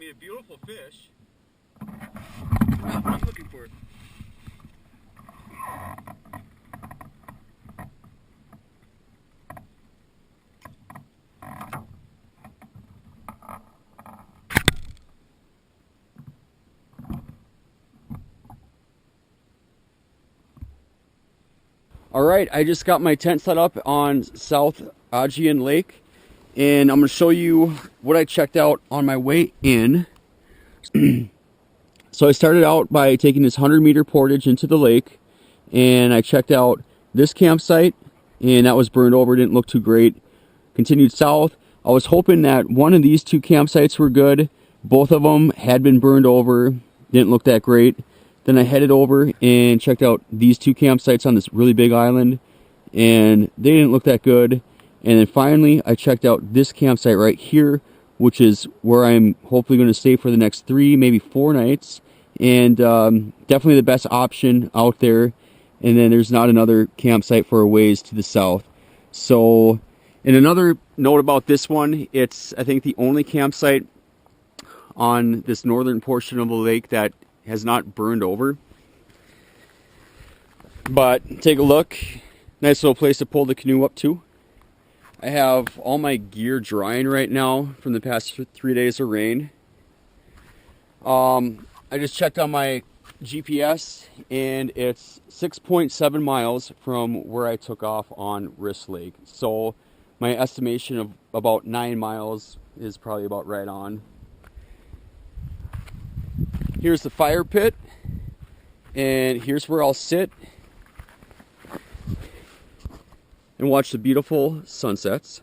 be a beautiful fish. Not what I'm looking for. All right, I just got my tent set up on South Aegean Lake, and I'm going to show you what I checked out on my way in. So I started out by taking this 100-meter portage into the lake, and I checked out this campsite, and that was burned over, didn't look too great. Continued south. I was hoping that one of these two campsites were good. Both of them had been burned over, didn't look that great. Then I headed over and checked out these two campsites on this really big island, and they didn't look that good. And then finally, I checked out this campsite right here, which is where I'm hopefully going to stay for the next 3, maybe 4 nights. And definitely the best option out there. And then there's not another campsite for a ways to the south. So, and another note about this one, it's I think the only campsite on this northern portion of the lake that has not burned over. But take a look. Nice little place to pull the canoe up to. I have all my gear drying right now from the past 3 days of rain. I just checked on my GPS, and it's 6.7 miles from where I took off on Wrist Lake. So my estimation of about 9 miles is probably about right on. Here's the fire pit, and here's where I'll sit and watch the beautiful sunsets.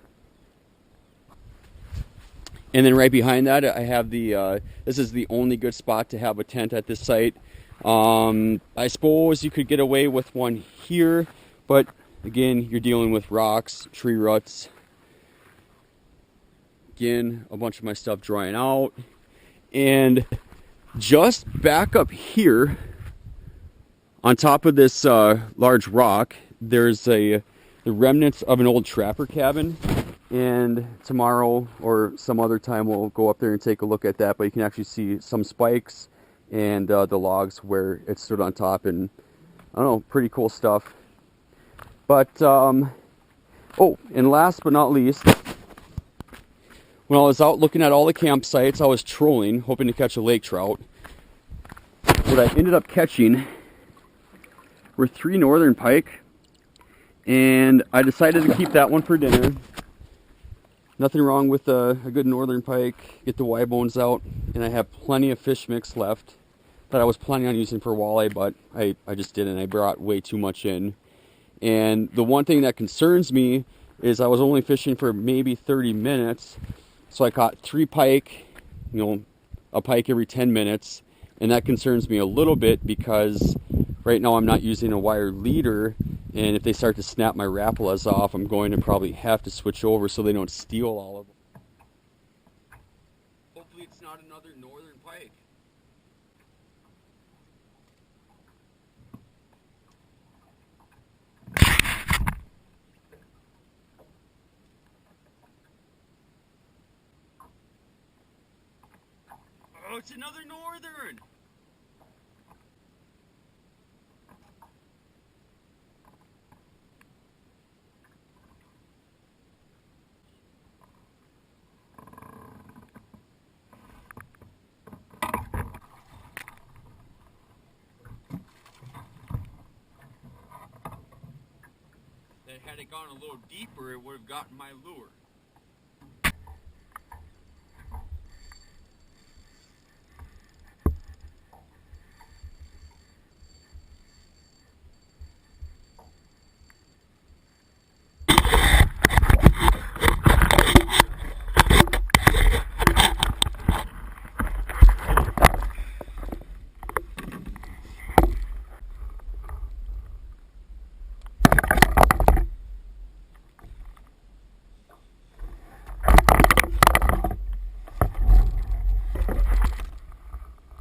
And then right behind that, I have the, this is the only good spot to have a tent at this site. I suppose you could get away with one here, but again, you're dealing with rocks, tree roots. Again, a bunch of my stuff drying out. And just back up here, on top of this large rock, there's the remnants of an old trapper cabin. And tomorrow or some other time we'll go up there and take a look at that. But you can actually see some spikes and the logs where it stood on top, and I don't know, pretty cool stuff. But oh, and last but not least, when I was out looking at all the campsites, I was trolling, hoping to catch a lake trout. What I ended up catching were 3 northern pike, and I decided to keep that one for dinner. Nothing wrong with a good northern pike. Get the Y bones out, and I have plenty of fish mix left that I was planning on using for walleye, but I just didn't. I brought way too much in. And the one thing that concerns me is I was only fishing for maybe 30 minutes, so I caught 3 pike, you know, a pike every 10 minutes, and that concerns me a little bit because right now I'm not using a wire leader, and if they start to snap my Rapalas off, I'm going to probably have to switch over so they don't steal all of them. Hopefully it's not another northern pike. Oh, it's another northern! That had it gone a little deeper, it would have gotten my lure.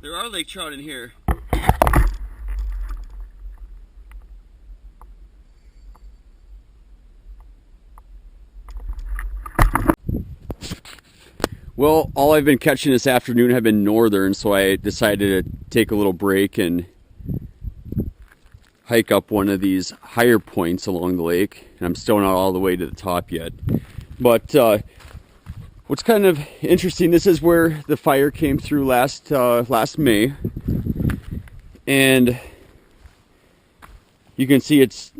There are lake trout in here. Well, all I've been catching this afternoon have been northern, so I decided to take a little break and hike up one of these higher points along the lake. And I'm still not all the way to the top yet. But what's kind of interesting, this is where the fire came through last May. And you can see it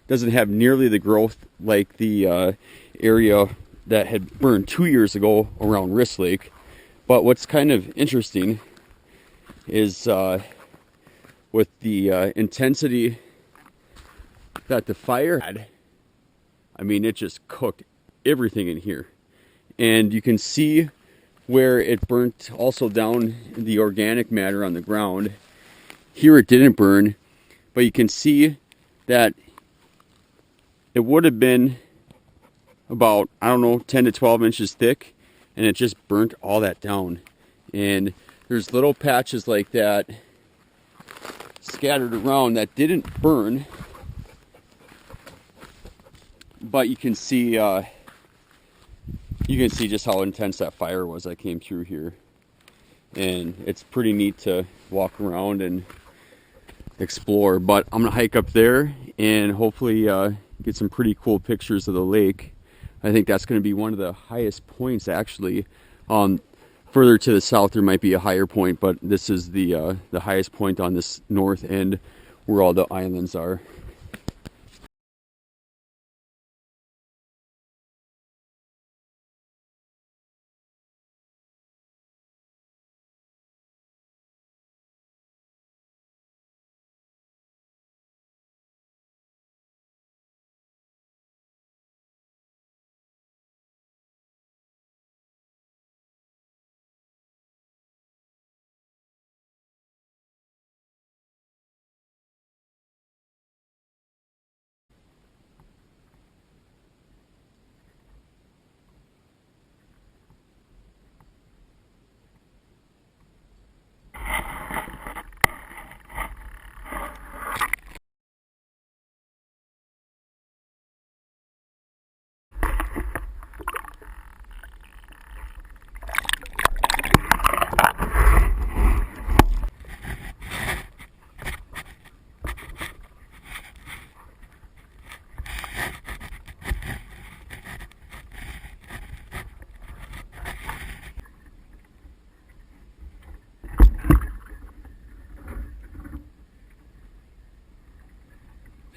doesn't have nearly the growth like the area that had burned 2 years ago around Wrist Lake. But what's kind of interesting is with the intensity that the fire had, I mean, it just cooked everything in here. And you can see where it burnt also down the organic matter on the ground. Here it didn't burn, but you can see that it would have been about, I don't know, 10 to 12 inches thick, and it just burnt all that down. And there's little patches like that scattered around that didn't burn, but you can see just how intense that fire was that came through here. And it's pretty neat to walk around and explore. But I'm gonna hike up there and hopefully get some pretty cool pictures of the lake. I think that's going to be one of the highest points, actually. Further to the south, there might be a higher point, but this is the highest point on this north end where all the islands are.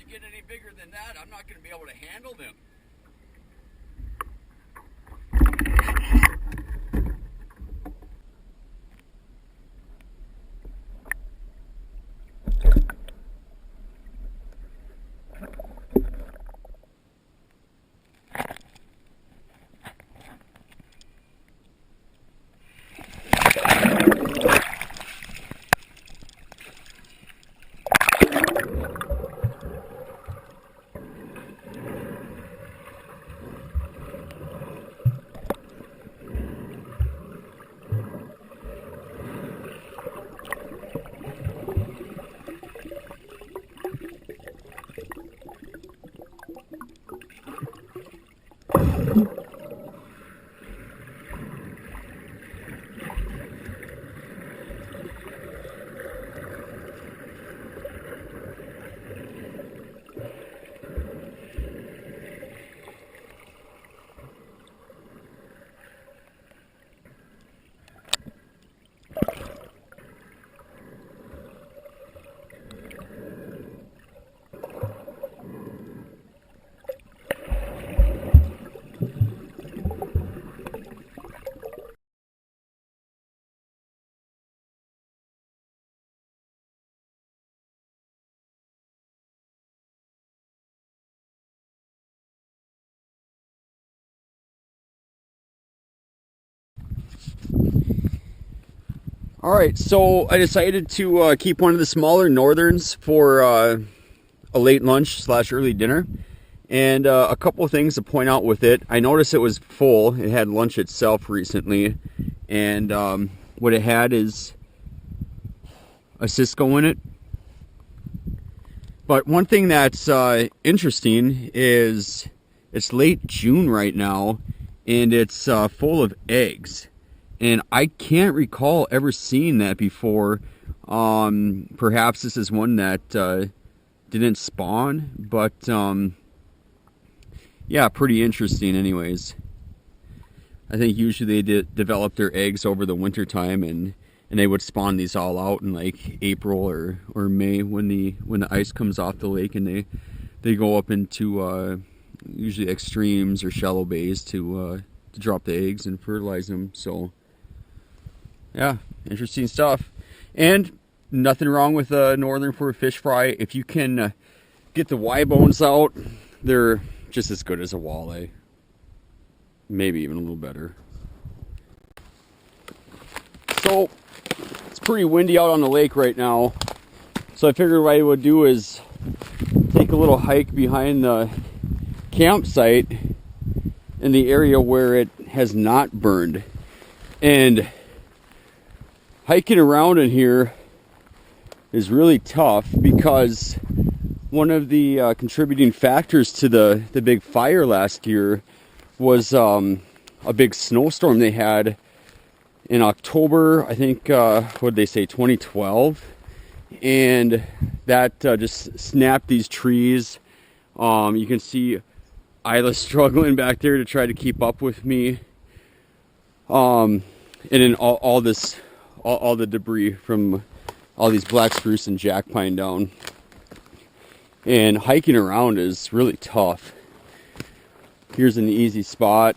Get any bigger than that, I'm not going to be able to handle them. All right, so I decided to keep one of the smaller northerns for a late lunch / early dinner. And a couple of things to point out with it. I noticed it was full. It had lunch itself recently. And what it had is a Cisco in it. But one thing that's interesting is it's late June right now, and it's full of eggs. And I can't recall ever seeing that before. Perhaps this is one that didn't spawn, but yeah, pretty interesting anyways. I think usually they develop their eggs over the winter time, and they would spawn these all out in like April or May when the ice comes off the lake, and they go up into usually extremes or shallow bays to drop the eggs and fertilize them. So yeah, interesting stuff. And nothing wrong with northern for a fish fry. If you can get the Y bones out, they're just as good as a walleye. Maybe even a little better. So it's pretty windy out on the lake right now. So I figured what I would do is take a little hike behind the campsite in the area where it has not burned. And hiking around in here is really tough because one of the contributing factors to the big fire last year was a big snowstorm they had in October, I think, what did they say, 2012, and that just snapped these trees. You can see Isla struggling back there to try to keep up with me, and then all the debris from all these black spruce and jack pine down. And hiking around is really tough. Here's an easy spot.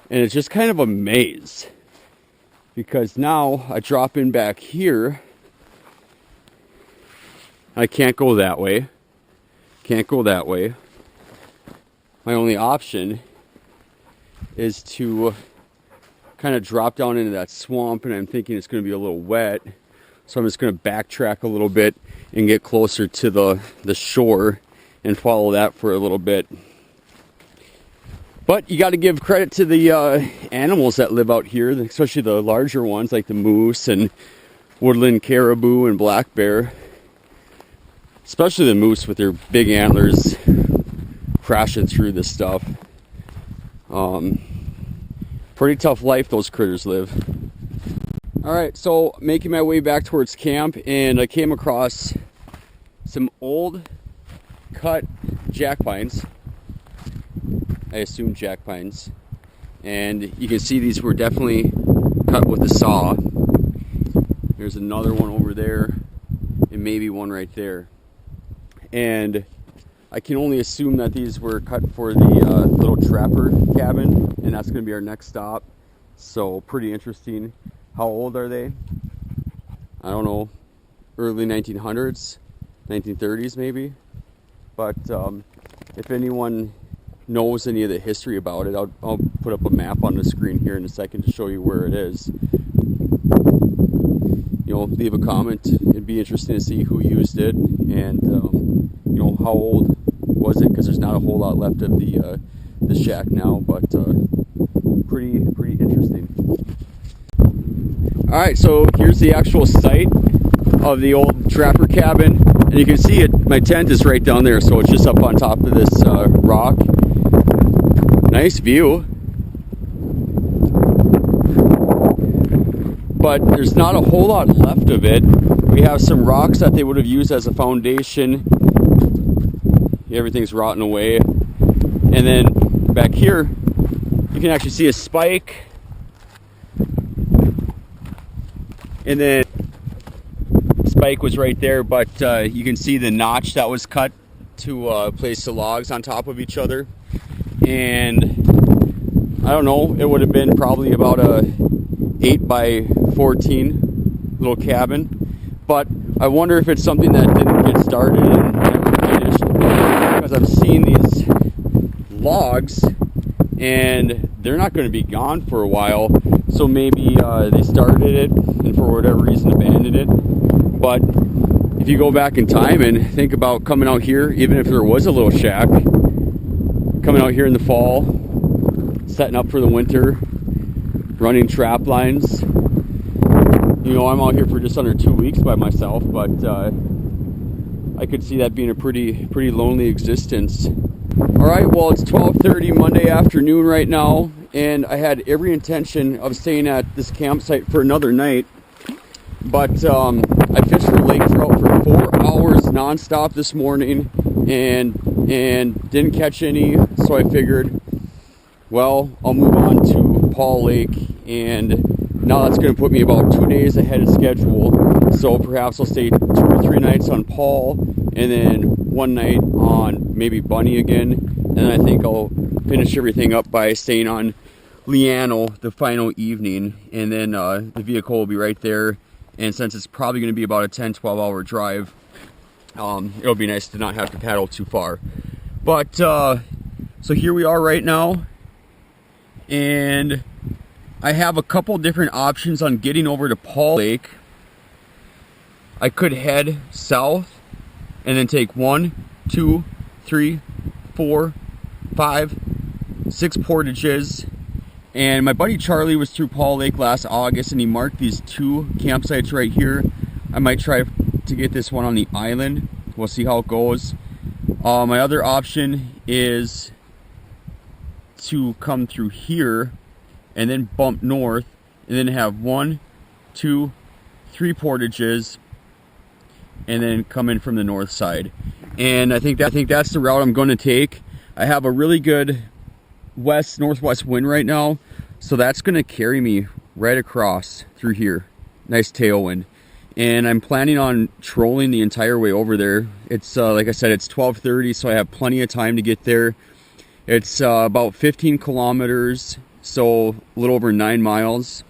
And it's just kind of a maze, because now I drop in back here. I can't go that way. Can't go that way. My only option is to kind of drop down into that swamp, and I'm thinking it's going to be a little wet, so I'm just going to backtrack a little bit and get closer to the shore and follow that for a little bit. But you got to give credit to the animals that live out here, especially the larger ones like the moose and woodland caribou and black bear. Especially the moose with their big antlers crashing through this stuff. Pretty tough life those critters live. Alright, so making my way back towards camp, and I came across some old cut jack pines. I assume jack pines. And you can see these were definitely cut with a saw. There's another one over there, and maybe one right there. And I can only assume that these were cut for the little trapper cabin, and that's going to be our next stop. So pretty interesting. How old are they? I don't know. Early 1900s, 1930s maybe. But if anyone knows any of the history about it, I'll put up a map on the screen here in a second to show you where it is. You know, leave a comment. It'd be interesting to see who used it, and you know, how old was it, because there's not a whole lot left of the shack now, but pretty interesting. All right, so here's the actual site of the old trapper cabin, and you can see it. My tent is right down there, so it's just up on top of this rock. Nice view. But there's not a whole lot left of it. We have some rocks that they would have used as a foundation. Everything's rotting away. And then back here, you can actually see a spike. And then spike was right there, but you can see the notch that was cut to place the logs on top of each other. And I don't know, it would have been probably about a 8 by 14 little cabin, but I wonder if it's something that didn't get started and never finished, because I've seen these logs and they're not going to be gone for a while, so maybe they started it and for whatever reason abandoned it. But if you go back in time and think about coming out here, even if there was a little shack, coming out here in the fall, setting up for the winter, running trap lines. You know, I'm out here for just under 2 weeks by myself, but I could see that being a pretty lonely existence. All right, well, it's 12:30 Monday afternoon right now, and I had every intention of staying at this campsite for another night, but I fished for lake trout for 4 hours nonstop this morning, and didn't catch any. So I figured, well, I'll move on to Paul Lake, and now that's going to put me about 2 days ahead of schedule. So perhaps I'll stay 2 or 3 nights on Paul, and then 1 night on maybe Bunny again. And I think I'll finish everything up by staying on Liano the final evening, and then the vehicle will be right there. And since it's probably going to be about a 10-12 hour drive, it'll be nice to not have to paddle too far. But so here we are right now, and I have a couple different options on getting over to Paul Lake. I could head south and then take 1, 2, 3, 4, 5, 6 portages. And my buddy Charlie was through Paul Lake last August, and he marked these 2 campsites right here. I might try to get this one on the island. We'll see how it goes. My other option is to come through here and then bump north, and then have 1, 2, 3 portages, and then come in from the north side. And I think that's the route I'm going to take. I have a really good northwest wind right now, so that's going to carry me right across through here. Nice tailwind. And I'm planning on trolling the entire way over there. It's like I said, it's 12:30, so I have plenty of time to get there. It's about 15 kilometers, so a little over 9 miles.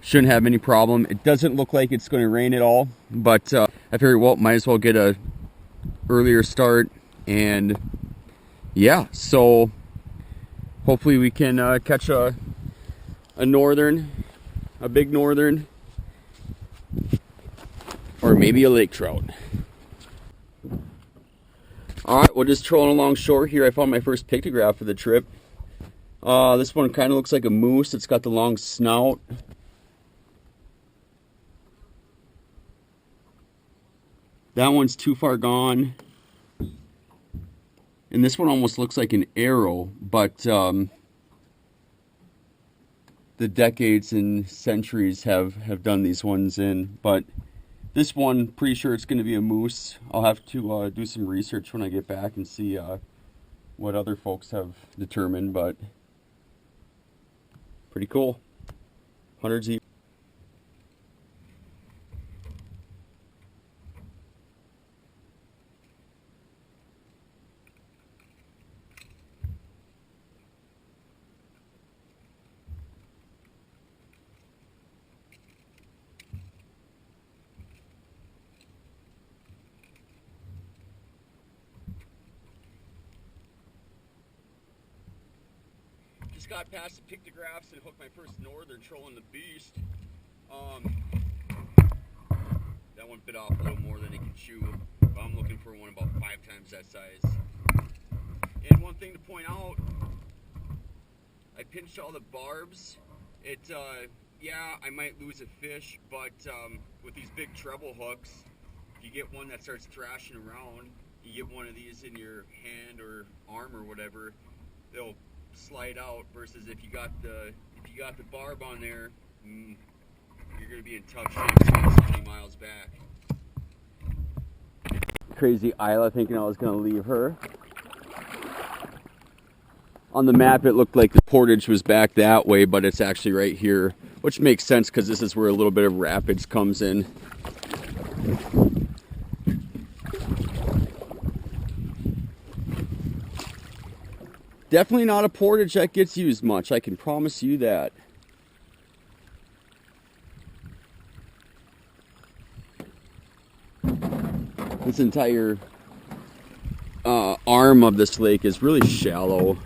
Shouldn't have any problem. It doesn't look like it's going to rain at all, but I figured, well, might as well get a earlier start. And yeah, so hopefully we can catch a northern, a big northern, or maybe a lake trout. Alright, well, just trolling along shore here, I found my first pictograph of the trip. This one kind of looks like a moose. It's got the long snout. That one's too far gone. And this one almost looks like an arrow, but the decades and centuries have done these ones in. But this one, pretty sure it's going to be a moose. I'll have to do some research when I get back and see what other folks have determined, but pretty cool. Hundreds of Just got past the pictographs and hooked my first northern trolling the beast. That one bit off a little more than it can chew, but I'm looking for one about 5 times that size. And one thing to point out, I pinched all the barbs. Yeah, I might lose a fish, but with these big treble hooks, if you get one that starts thrashing around, you get one of these in your hand or arm or whatever, they'll slide out, versus if you got the barb on there, you're gonna be in tough shape 20 miles back. Crazy Isla thinking I was gonna leave her. On the map it looked like the portage was back that way, but it's actually right here, which makes sense because this is where a little bit of rapids comes in. Definitely not a portage that gets used much, I can promise you that. This entire arm of this lake is really shallow.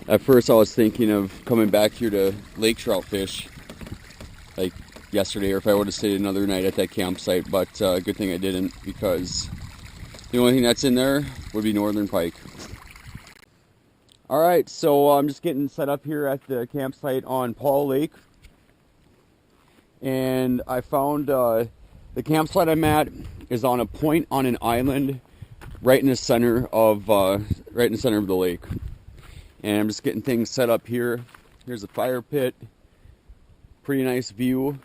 At first I was thinking of coming back here to lake trout fish like yesterday, or if I would have stayed another night at that campsite, but good thing I didn't, because the only thing that's in there would be northern pike. Alright, so I'm just getting set up here at the campsite on Paul Lake. And I found the campsite I'm at is on a point on an island right in the center of the lake. And I'm just getting things set up here. Here's a fire pit. Pretty nice view.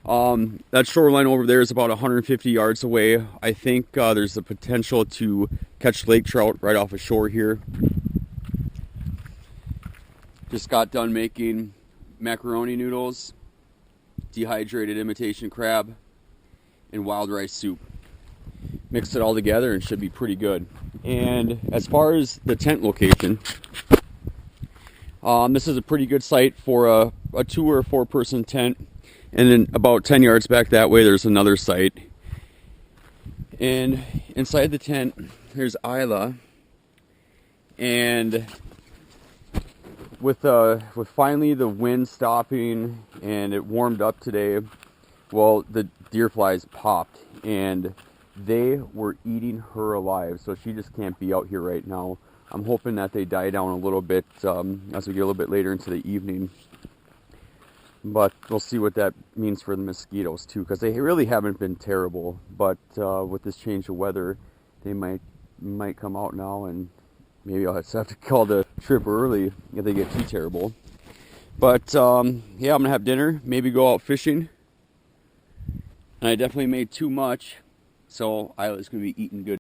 That shoreline over there is about 150 yards away. I think there's the potential to catch lake trout right off of shore here. Just got done making macaroni noodles, dehydrated imitation crab, and wild rice soup. Mixed it all together and should be pretty good. And as far as the tent location, this is a pretty good site for a 2 or 4 person tent. And then about 10 yards back that way, there's another site. And inside the tent, there's Isla. And with finally the wind stopping and it warmed up today, well, the deer flies popped and they were eating her alive. So she just can't be out here right now. I'm hoping that they die down a little bit as we get a little bit later into the evening. But we'll see what that means for the mosquitoes too, because they really haven't been terrible. But with this change of weather, they might come out now, and maybe I'll just have to call the trip early if they get too terrible. But yeah, I'm gonna have dinner, maybe go out fishing. And I definitely made too much, so Isla's gonna be eating good.